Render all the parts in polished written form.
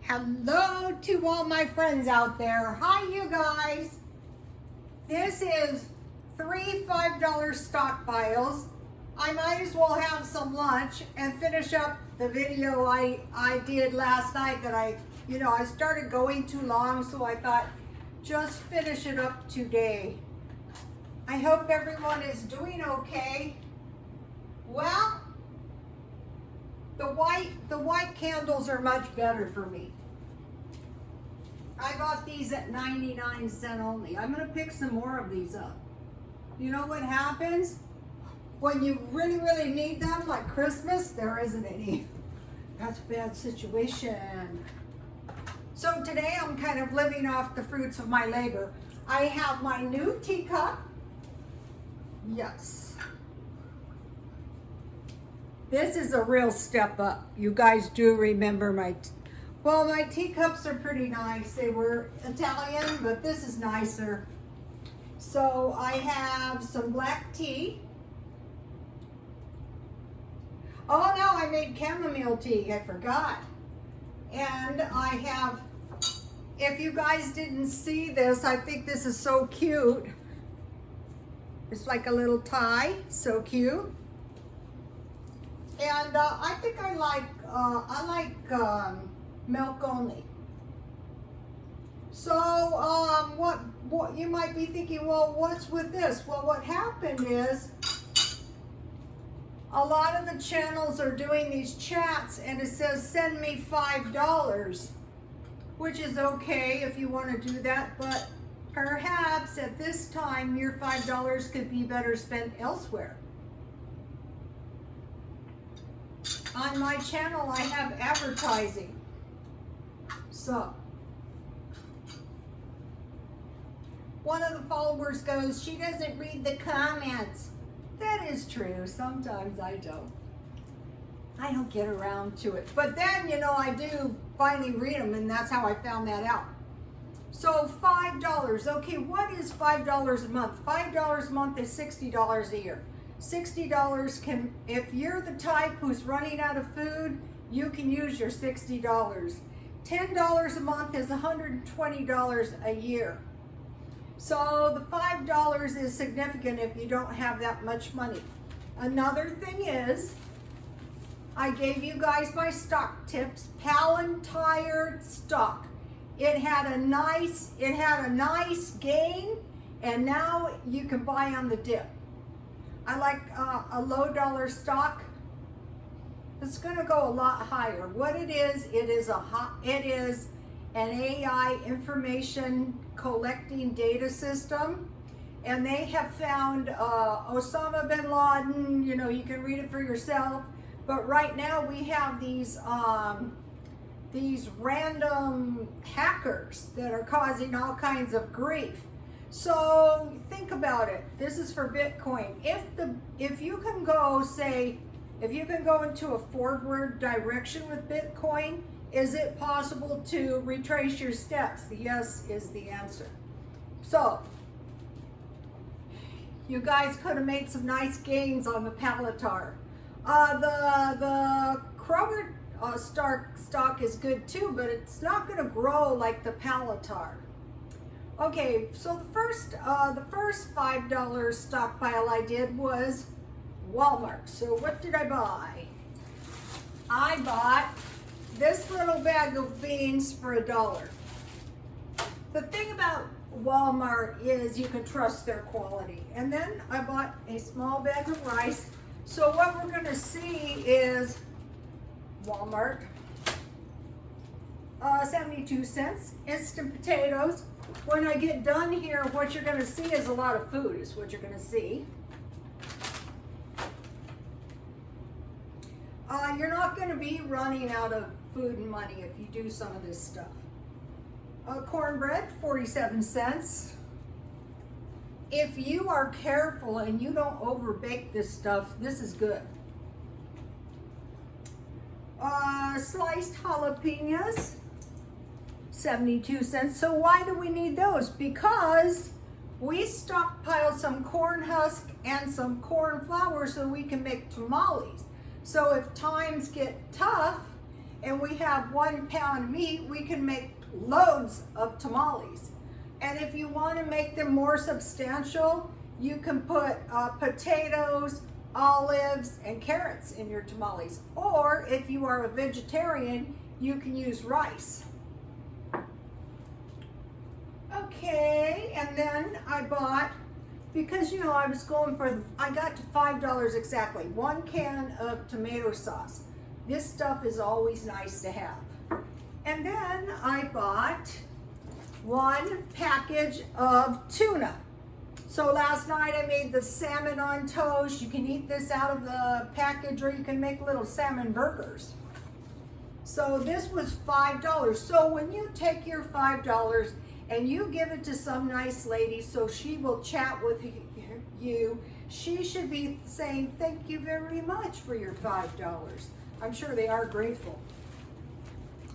Hello to all my friends out there. Hi, you guys. This is 3 $5 stockpiles. I might as well have some lunch and finish up the video I did last night that I started going too long, so I thought just finish it up today. I hope everyone is doing okay. Well, the white candles are much better for me. I got these at 99 cents only. I'm gonna pick some more of these up. You know what happens? When you really, really need them, like Christmas, there isn't any. That's a bad situation. So today I'm kind of living off the fruits of my labor. I have my new teacup. Yes. This is a real step up. You guys do remember my teacups are pretty nice. They were Italian, but this is nicer. So I have some black tea. Oh no, I made chamomile tea, I forgot. And I have, if you guys didn't see this, I think this is so cute. It's like a little tie, so cute. And I think I like milk only. So what you might be thinking, well, what's with this? Well, what happened is a lot of the channels are doing these chats and it says send me $5, which is okay if you want to do that, but perhaps at this time your $5 could be better spent elsewhere. On my channel I have advertising. So, one of the followers goes, she doesn't read the comments. That is true. Sometimes I don't. I don't get around to it. But then, I do finally read them, and that's how I found that out. So, $5. Okay, what is $5 a month? $5 a month is $60 a year. $60 can, if you're the type who's running out of food, you can use your $60. $10 a month is $120 a year. So the $5 is significant if you don't have that much money. Another thing is, I gave you guys my stock tips, Palantir stock. It had a nice gain, and now you can buy on the dip. I like a low dollar stock. It's going to go a lot higher. What it is an AI information collecting data system, and they have found Osama bin Laden. You can read it for yourself. But right now we have these random hackers that are causing all kinds of grief. So think about it. This is for Bitcoin. If you can go into a forward direction with Bitcoin, is it possible to retrace your steps? Yes is the answer. So you guys could have made some nice gains on the Palantir. The Kroger stock is good too, but it's not going to grow like the Palantir. Okay, so the first $5 stockpile I did was Walmart. So what did I buy? I bought this little bag of beans for $1. The thing about Walmart is you can trust their quality. And then I bought a small bag of rice. So what we're going to see is Walmart, 72 cents, instant potatoes. When I get done here, what you're going to see is a lot of food is what you're going to see. You're not going to be running out of food and money if you do some of this stuff. Cornbread, 47 cents. If you are careful and you don't overbake this stuff, this is good. Sliced jalapenos, 72 cents. So why do we need those? Because we stockpile some corn husk and some corn flour so we can make tamales. So if times get tough and we have 1 pound of meat, we can make loads of tamales. And if you want to make them more substantial, you can put potatoes, olives, and carrots in your tamales. Or if you are a vegetarian, you can use rice. Okay, and then I bought, because you know I was going for, I got to $5 exactly, 1 can of tomato sauce. This stuff is always nice to have. And then I bought 1 package of tuna. So last night I made the salmon on toast. You can eat this out of the package, or you can make little salmon burgers. So this was $5. So when you take your $5 and you give it to some nice lady so she will chat with you, she should be saying thank you very much for your $5. I'm sure they are grateful.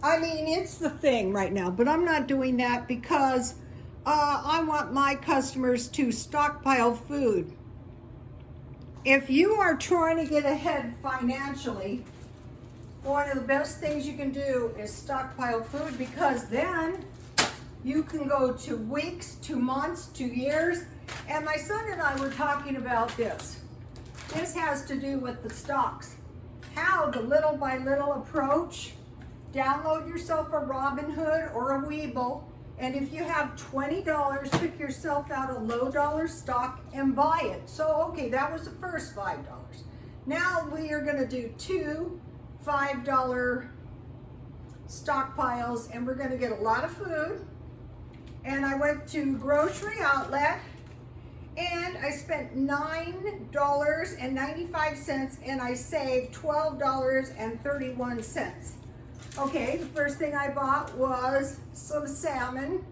I mean, it's the thing right now, but I'm not doing that because I want my customers to stockpile food. If you are trying to get ahead financially, one of the best things you can do is stockpile food, because then you can go to weeks, to months, to years. And my son and I were talking about this. This has to do with the stocks. How the little by little approach. Download yourself a Robinhood or a Webull, and if you have $20, pick yourself out a low dollar stock and buy it. So, okay, that was the first $5. Now we are gonna do 2 $5 stockpiles, and we're gonna get a lot of food. And I went to grocery outlet, and I spent $9.95, and I saved $12.31. Okay, the first thing I bought was some salmon.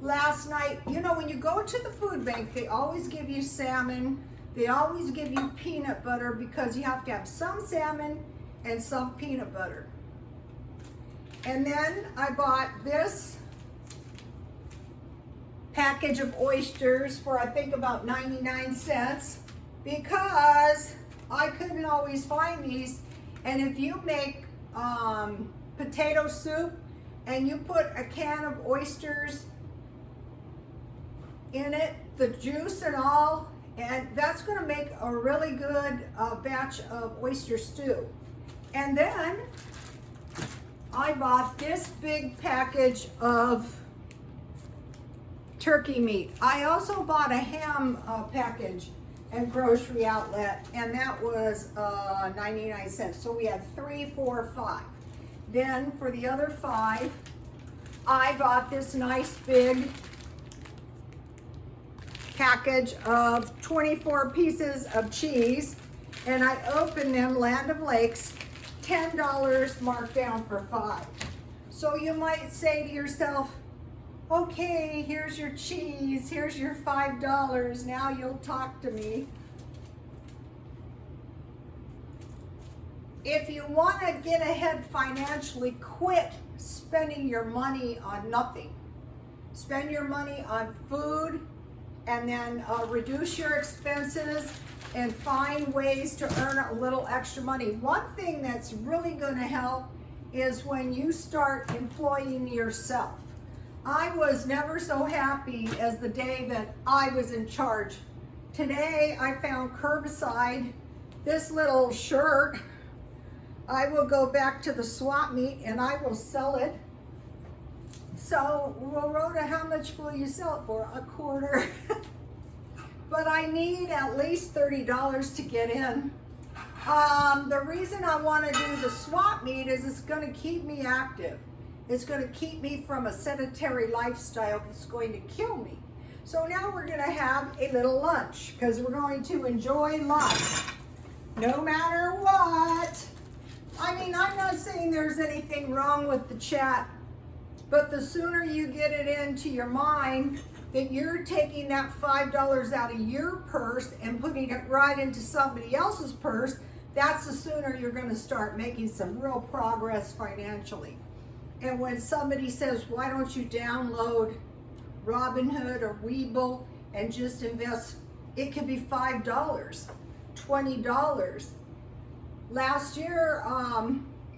Last night, you know, when you go to the food bank, they always give you salmon. They always give you peanut butter, because you have to have some salmon and some peanut butter. And then I bought this package of oysters for, I think, about 99 cents, because I couldn't always find these. And if you make potato soup and you put a can of oysters in it, the juice and all, and that's going to make a really good batch of oyster stew. And then I bought this big package of turkey meat. I also bought a ham package at grocery outlet, and that was 99 cents. So we had 3, 4, 5. Then for the other 5, I bought this nice big package of 24 pieces of cheese, and I opened them, Land of Lakes, $10 marked down for 5. So you might say to yourself, okay, here's your cheese, here's your $5, now you'll talk to me. If you want to get ahead financially, quit spending your money on nothing. Spend your money on food, and then reduce your expenses and find ways to earn a little extra money. One thing that's really going to help is when you start employing yourself. I was never so happy as the day that I was in charge. Today I found curbside this little shirt. I will go back to the swap meet and I will sell it. So, well, Rhoda, how much will you sell it for? $25. But I need at least $30 to get in. The reason I want to do the swap meet is it's going to keep me active. It's going to keep me from a sedentary lifestyle that's going to kill me. So now we're going to have a little lunch, because we're going to enjoy life no matter what. I mean, I'm not saying there's anything wrong with the chat, but the sooner you get it into your mind that you're taking that $5 out of your purse and putting it right into somebody else's purse, that's the sooner you're going to start making some real progress financially. And when somebody says, why don't you download Robinhood or Webull and just invest, it could be $5, $20. Last year,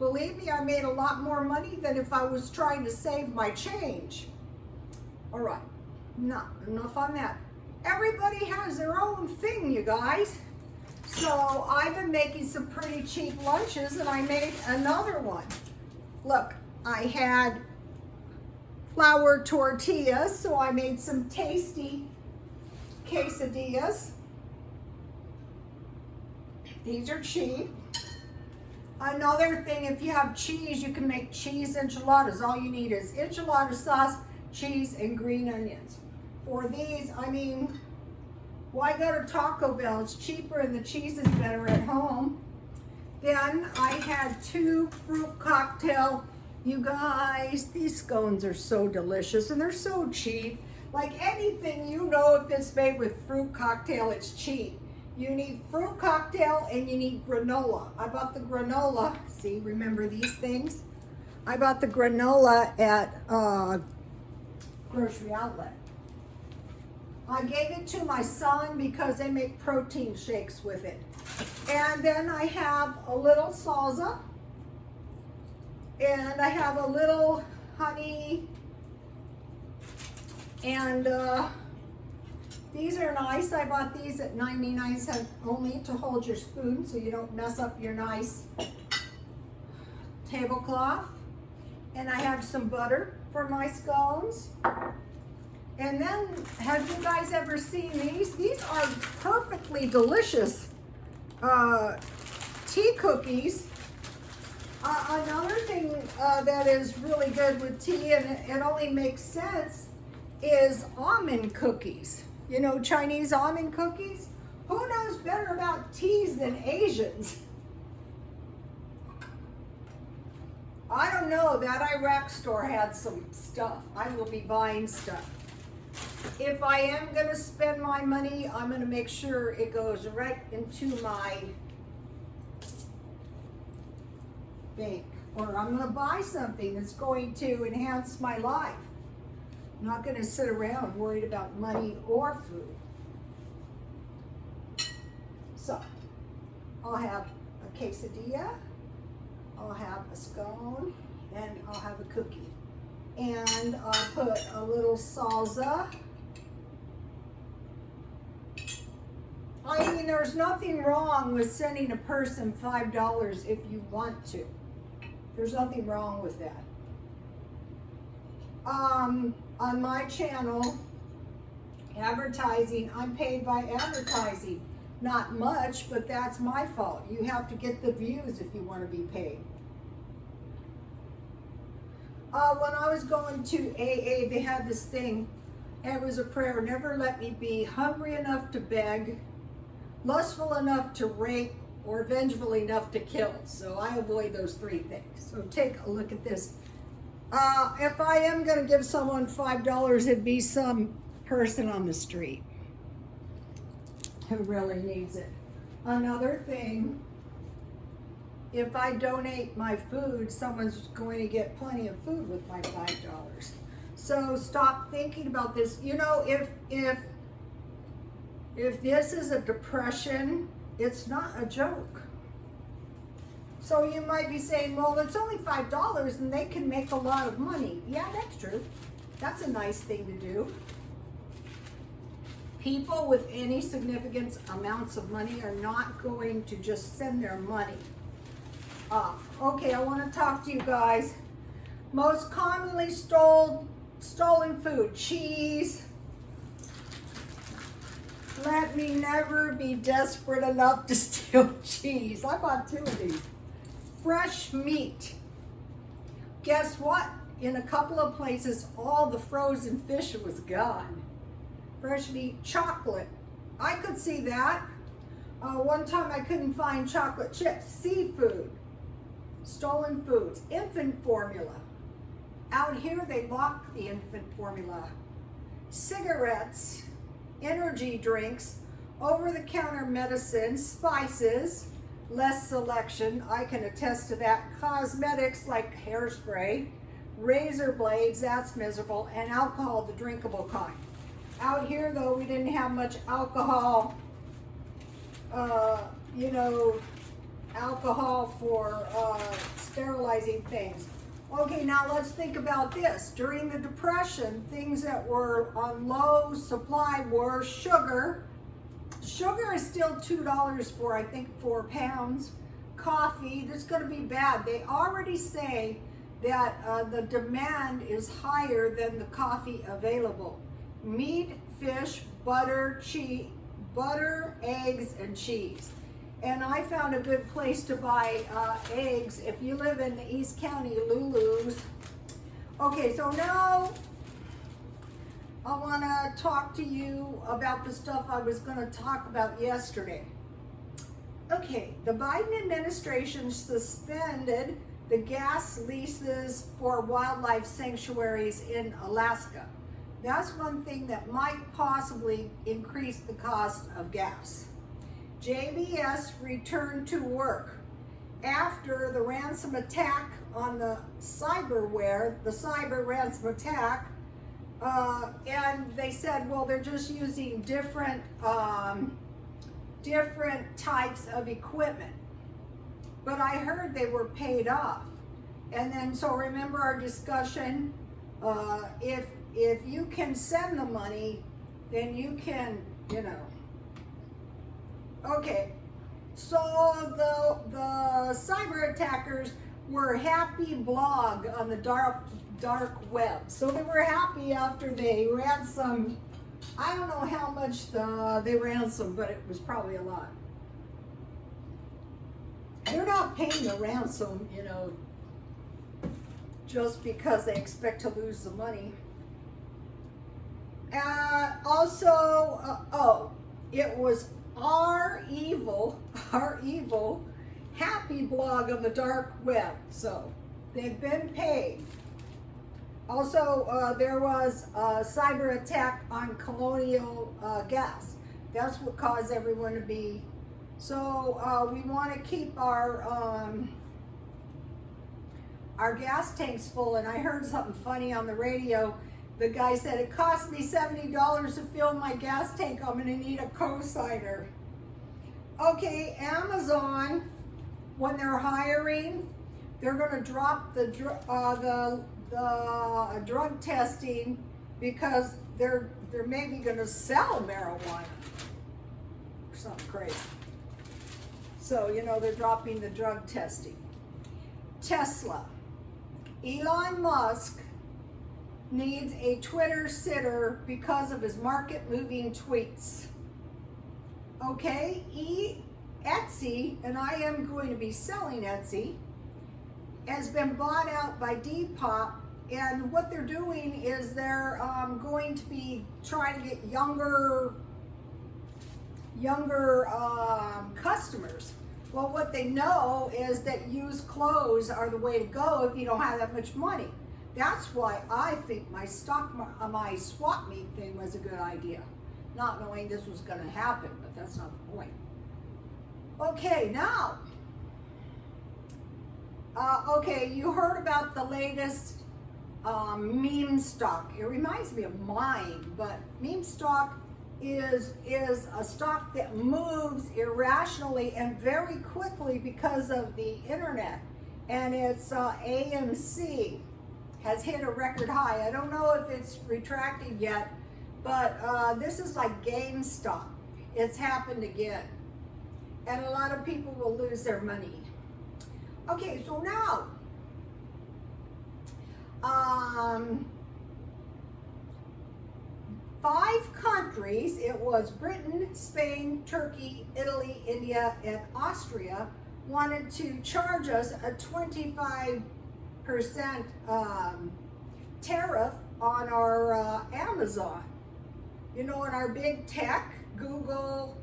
Believe me, I made a lot more money than if I was trying to save my change. All right, no, enough on that. Everybody has their own thing, you guys. So I've been making some pretty cheap lunches, and I made another one. Look, I had flour tortillas, so I made some tasty quesadillas. These are cheap. Another thing, if you have cheese, you can make cheese enchiladas. All you need is enchilada sauce, cheese, and green onions. For these, I mean, why go to Taco Bell? It's cheaper and the cheese is better at home. Then I had 2 fruit cocktail. You guys, these scones are so delicious and they're so cheap. Like anything, you know, if it's made with fruit cocktail, it's cheap. You need fruit cocktail and you need granola. I bought the granola. See, remember these things? I bought the granola at Grocery Outlet. I gave it to my son because they make protein shakes with it. And then I have a little salsa. And I have a little honey. And these are nice. I bought these at 99 cents only to hold your spoon so you don't mess up your nice tablecloth. And I have some butter for my scones. And then, have you guys ever seen these? These are perfectly delicious tea cookies. Another thing that is really good with tea, and it only makes sense, is almond cookies. You know, Chinese almond cookies? Who knows better about teas than Asians? I don't know, that Iraq store had some stuff. I will be buying stuff. If I am gonna spend my money, I'm gonna make sure it goes right into my bank. Or I'm gonna buy something that's going to enhance my life. I'm not gonna sit around worried about money or food. So, I'll have a quesadilla, I'll have a scone, and I'll have a cookie. And I'll put a little salsa. I mean, there's nothing wrong with sending a person $5 if you want to. There's nothing wrong with that. On my channel, advertising, I'm paid by advertising. Not much, but that's my fault. You have to get the views if you want to be paid. When I was going to AA, they had this thing, and it was a prayer: never let me be hungry enough to beg, lustful enough to rape, or vengeful enough to kill. So I avoid those 3 things. So take a look at this. If I am going to give someone $5, it'd be some person on the street who really needs it. Another thing, if I donate my food, someone's going to get plenty of food with my $5. So stop thinking about this. You know, if this is a depression, it's not a joke. So you might be saying, well, it's only $5 and they can make a lot of money. Yeah, that's true. That's a nice thing to do. People with any significant amounts of money are not going to just send their money off. Okay, I want to talk to you guys. Most commonly stolen food: cheese. Let me never be desperate enough to steal cheese. I bought 2 of these. Fresh meat. Guess what? In a couple of places, all the frozen fish was gone. Fresh meat. Chocolate. I could see that. One time I couldn't find chocolate chips. Seafood. Stolen foods. Infant formula. Out here they lock the infant formula. Cigarettes. Energy drinks. Over-the-counter medicine. Spices. Less selection. I can attest to that. Cosmetics like hairspray. Razor blades. That's miserable. And alcohol, the drinkable kind. Out here though, we didn't have much alcohol. You know, alcohol for sterilizing things. Okay, now let's think about this. During the Depression, things that were on low supply were sugar. Sugar is still $2 for, I think, 4 pounds. Coffee, that's going to be bad. They already say that the demand is higher than the coffee available. Meat, fish, butter, eggs, and cheese. And I found a good place to buy eggs if you live in the East County, Lulu's. Okay, so now I want to talk to you about the stuff I was going to talk about yesterday. Okay, the Biden administration suspended the gas leases for wildlife sanctuaries in Alaska. That's one thing that might possibly increase the cost of gas. JBS returned to work after the ransom attack on the cyber ransom attack, and they said, well, they're just using different types of equipment. But I heard they were paid off. And then, so remember our discussion, if you can send the money, then you can, you know. Okay, so the cyber attackers were happy blog on the dark web. So they were happy after they ransomed, I don't know how much they ransomed, but it was probably a lot. They're not paying the ransom, you know, just because they expect to lose the money. It was our evil happy blog on the dark web. So they've been paid. Also, there was a cyber attack on Colonial Gas. That's what caused everyone to be. So we want to keep our gas tanks full. And I heard something funny on the radio. The guy said, it cost me $70 to fill my gas tank. I'm gonna need a co-signer. Okay, Amazon, when they're hiring, they're gonna drop the drug testing because they're maybe gonna sell marijuana or something crazy. So, you know, they're dropping the drug testing. Tesla, Elon Musk needs a Twitter sitter because of his market-moving tweets. Okay, Etsy, and I am going to be selling Etsy, has been bought out by Depop, and what they're doing is they're going to be trying to get younger customers. Well, what they know is that used clothes are the way to go if you don't have that much money. That's why I think my swap meet thing was a good idea. Not knowing this was going to happen, but that's not the point. Okay, now. Okay, you heard about the latest meme stock. It reminds me of mine, but meme stock is a stock that moves irrationally and very quickly because of the internet. And it's AMC. Has hit a record high. I don't know if it's retracted yet, but this is like GameStop. It's happened again. And a lot of people will lose their money. Okay, so now, 5 countries, it was Britain, Spain, Turkey, Italy, India, and Austria, wanted to charge us a 25% tariff on our Amazon, you know, in our big tech, Google.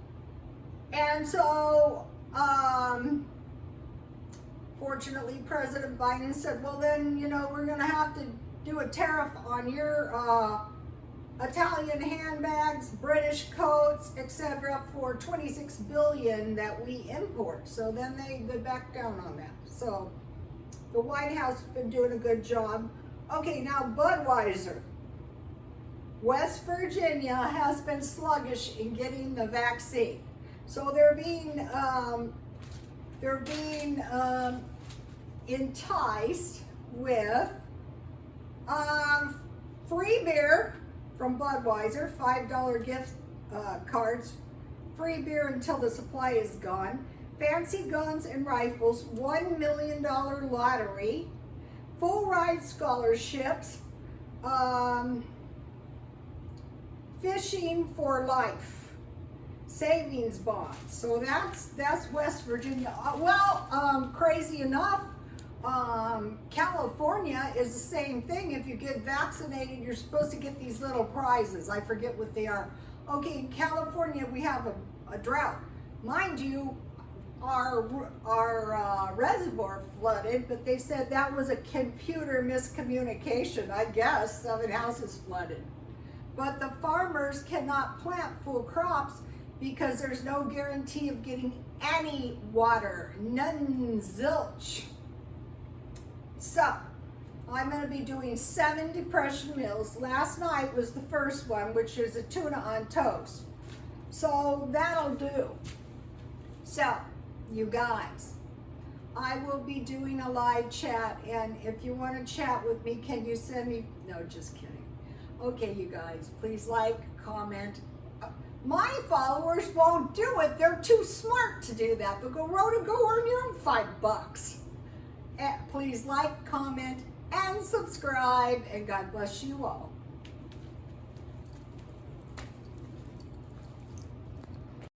And so, fortunately, President Biden said, well, then, you know, we're going to have to do a tariff on your Italian handbags, British coats, etc. for $26 billion that we import. So then they backed down on that. So the White House has been doing a good job. Okay, now Budweiser. West Virginia has been sluggish in getting the vaccine. So they're being They're being enticed with free beer from Budweiser, $5 gift cards, free beer until the supply is gone, fancy guns and rifles, $1 million lottery, full ride scholarships, fishing for life, savings bonds. So that's West Virginia. Crazy enough, California is the same thing. If you get vaccinated, you're supposed to get these little prizes. I forget what they are. Okay, in California, we have a drought. Mind you, our reservoir flooded, but they said that was a computer miscommunication. I guess 7 houses flooded. But the farmers cannot plant full crops because there's no guarantee of getting any water. None, zilch. So, I'm going to be doing 7 depression meals. Last night was the first one, which is a tuna on toast. So, that'll do. So, you guys, I will be doing a live chat, and if you want to chat with me, can you send me, no, just kidding. Okay, you guys, please like, comment. My followers won't do it. They're too smart to do that. They'll go, Rhoda, go earn your own $5. Please like, comment, and subscribe, and God bless you all.